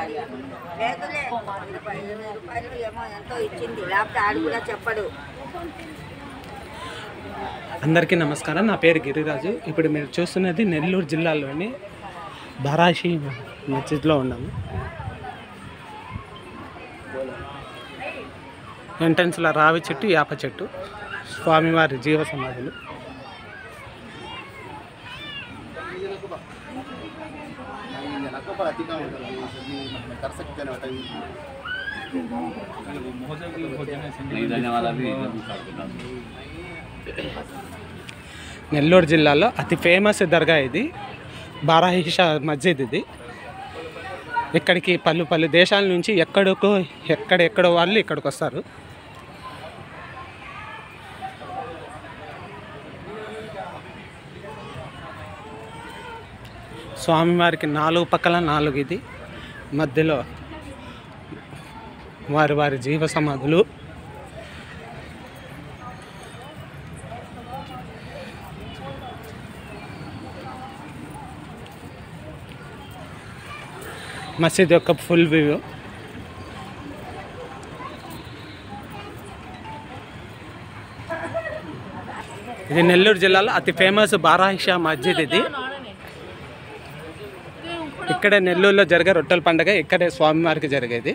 లేదులే 15 రూపాయలు ఏమో ఎంతో ఇచ్చింది, లేకపోతే ఆడు కూడా చెప్పడు. అందరికీ నమస్కారం. నా పేరు గిరిరాజు. ఇప్పుడు మీరు చూస్తున్నది నెల్లూరు జిల్లాలోని బారాషి మస్జిద్లో ఉన్నాము. ఎంట్రన్స్లో రావి చెట్టు, యాప చెట్టు, స్వామివారి జీవ సమాధులు. నెల్లూరు జిల్లాలో అతి ఫేమస్ దర్గా ఇది, బారాషి మస్జిద్. ఇది ఇక్కడికి పలు దేశాల నుంచి ఎక్కడెక్కడో వాళ్ళు ఇక్కడికి వస్తారు. స్వామివారికి 4 పక్కల 4 ఇది, మధ్యలో వారి జీవ సమాధులు. మసీద్ యొక్క ఫుల్ వ్యూ. ఇది నెల్లూరు జిల్లాలో అతి ఫేమస్ బారాషి మస్జిద్. ఇది ఇక్కడే నెల్లూరులో జరిగే రొట్టెల పండుగ ఇక్కడే స్వామివారికి జరిగేది.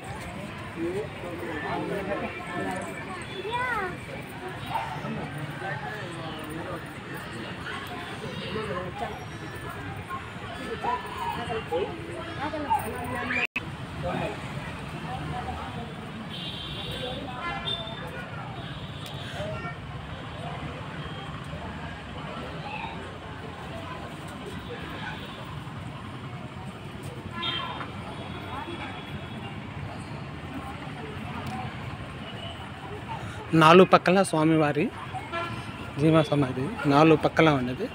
నాలుగు పక్కల స్వామివారి జీవ సమాధి 4 పక్కల ఉన్నది.